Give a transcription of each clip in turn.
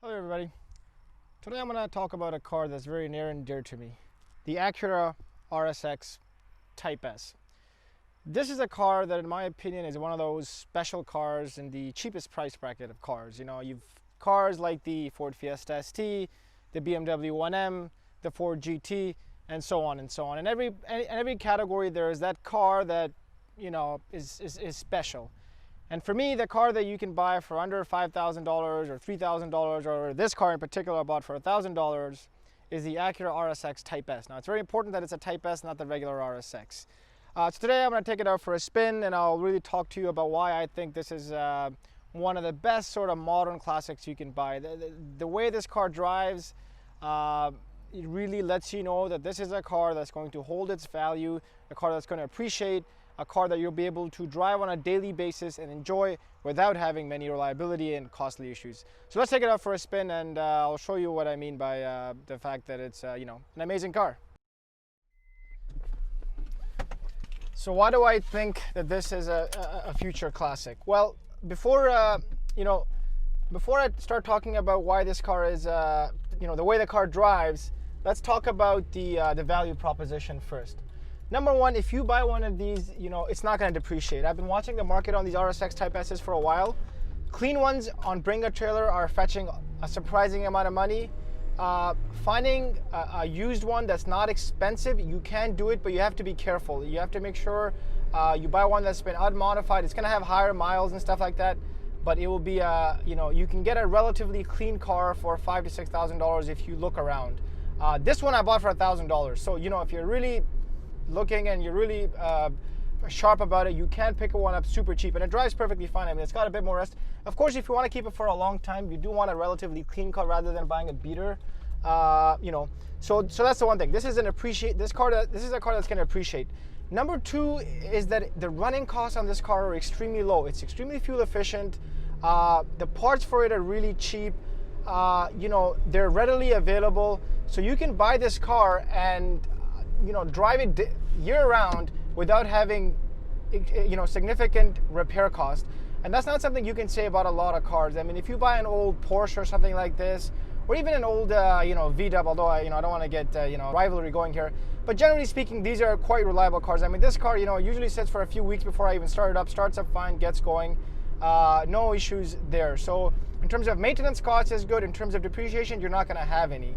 Hello everybody. Today I'm going to talk about a car that's very near and dear to me. The Acura RSX Type S. This is a car that in my opinion is one of those special cars in the cheapest price bracket of cars. You know, you've cars like the Ford Fiesta ST, the BMW 1M, the Ford GT, and so on and so on. In every category there is that car that, you know, is special. And for me, the car that you can buy for under $5,000 or $3,000, or this car in particular I bought for $1,000, is the Acura RSX Type S. Now, it's very important that it's a Type S, not the regular RSX. So today I'm going to take it out for a spin, and I'll really talk to you about why I think this is one of the best sort of modern classics you can buy. The way this car drives, it really lets you know that this is a car that's going to hold its value, a car that's going to appreciate, a car that you'll be able to drive on a daily basis and enjoy without having many reliability and costly issues. So let's take it out for a spin, and I'll show you what I mean by the fact that it's you know, an amazing car. So why do I think that this is a future classic? Well, before I start talking about why this car is the way the car drives, let's talk about the value proposition first. Number one, if you buy one of these, you know, it's not going to depreciate. I've been watching the market on these RSX Type S's for a while. Clean ones on Bring a Trailer are fetching a surprising amount of money. Finding a used one that's not expensive, you can do it, but you have to be careful. You have to make sure you buy one that's been unmodified. It's going to have higher miles and stuff like that, but it will be, you can get a relatively clean car for $5,000 to $6,000 if you look around. This one I bought for $1,000. So, you know, if you're really looking and you're really sharp about it, you can pick one up super cheap, and it drives perfectly fine. I mean, it's got a bit more rust. Of course, if you want to keep it for a long time, you do want a relatively clean car rather than buying a beater. So that's the one thing. This is a car that's going to appreciate. Number two is that the running costs on this car are extremely low. It's extremely fuel efficient. The parts for it are really cheap. They're readily available, so you can buy this car and drive it year-round without having, significant repair cost. And that's not something you can say about a lot of cars. I mean, if you buy an old Porsche or something like this, or even an old, VW, although I don't want to get, rivalry going here. But generally speaking, these are quite reliable cars. I mean, this car, usually sits for a few weeks before I even start it up, starts up fine, gets going. No issues there. So in terms of maintenance costs is good. In terms of depreciation, you're not going to have any.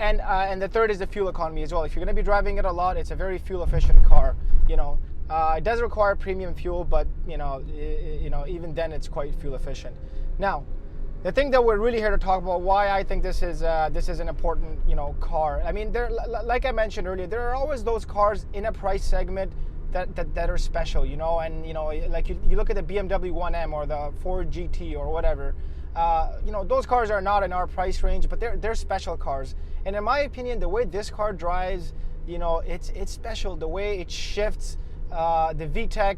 And the third is the fuel economy as well. If you're going to be driving it a lot, it's a very fuel efficient car. It does require premium fuel, but even then it's quite fuel efficient. Now, the thing that we're really here to talk about, why I think this is an important car. I mean, like I mentioned earlier, there are always those cars in a price segment that are special, and like you look at the BMW 1M or the Ford GT or whatever. Those cars are not in our price range, but they're special cars. And in my opinion, the way this car drives, it's special. The way it shifts, the VTEC,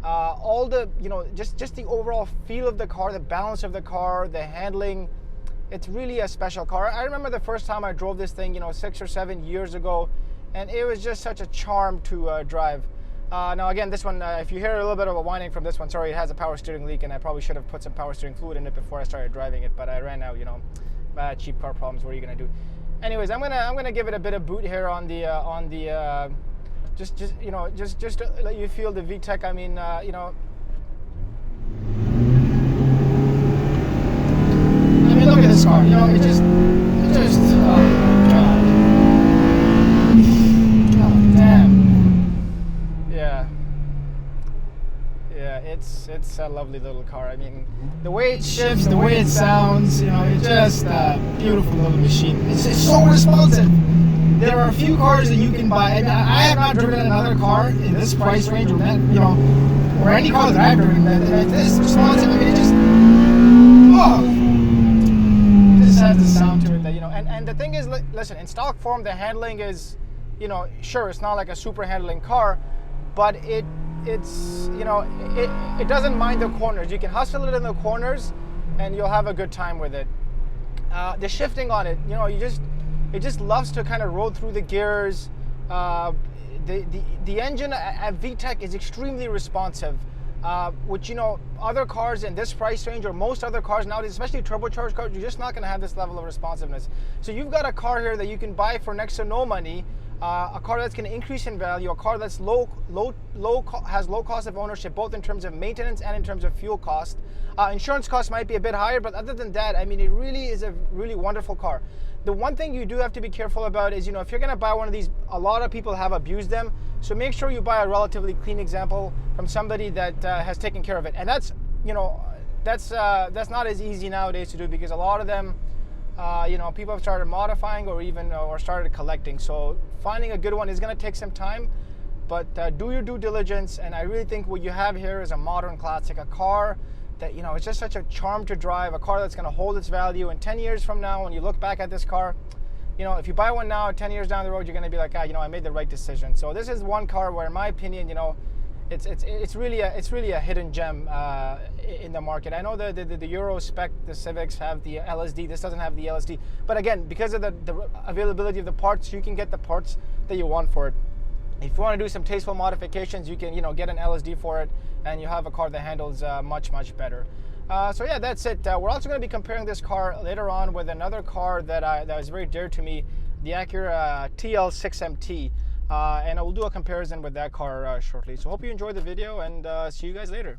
all the, just the overall feel of the car, the balance of the car, the handling, it's really a special car. I remember the first time I drove this thing, 6 or 7 years ago, and it was just such a charm to drive. Now again, this one, if you hear a little bit of a whining from this one, sorry, it has a power steering leak, and I probably should have put some power steering fluid in it before I started driving it, but I ran out, cheap car problems, what are you gonna do? Anyways, I'm gonna give it a bit of boot here on the just to let you feel the VTEC. I mean, I mean, look at this car, it just oh god. Oh, damn. Yeah, it's a lovely little car. I mean, the way it shifts, the way it sounds, it's just a beautiful little machine. It's so responsive. There are a few cars that you can buy, and I have not driven another car in this price range, or that, or any car that I've driven that's this responsive. I mean, it just has the sound to it that, and the thing is, listen, in stock form, the handling is, sure, it's not like a super handling car, but it doesn't mind the corners. You can hustle it in the corners and you'll have a good time with it. The shifting on it, it just loves to kind of roll through the gears. The engine at VTEC is extremely responsive. which, you know, other cars in this price range or most other cars nowadays, especially turbocharged cars, you're just not going to have this level of responsiveness. So you've got a car here that you can buy for next to no money, a car that's going to increase in value, a car that's has low cost of ownership, both in terms of maintenance and in terms of fuel cost. Insurance costs might be a bit higher, but other than that, I mean, it really is a really wonderful car. The one thing you do have to be careful about is, you know, if you're going to buy one of these, a lot of people have abused them. So make sure you buy a relatively clean example from somebody that has taken care of it. And that's, you know, that's not as easy nowadays to do, because a lot of them, you know, people have started modifying or even or started collecting. So finding a good one is going to take some time, but do your due diligence. And I really think what you have here is a modern classic, a car that, you know, it's just such a charm to drive, a car that's going to hold its value. And 10 years from now, when you look back at this car, you know, if you buy one now, 10 years down the road, you're going to be like, ah, you know, I made the right decision. So this is one car where, in my opinion, you know, it's really a hidden gem in the market. I know the Euro spec, the Civics have the LSD. This doesn't have the LSD. But again, because of the availability of the parts, you can get the parts that you want for it. If you want to do some tasteful modifications, you can, you know, get an LSD for it, and you have a car that handles much better. So yeah, that's it. We're also going to be comparing this car later on with another car that was very dear to me, the Acura TL6MT. And I will do a comparison with that car shortly. So hope you enjoyed the video, and see you guys later.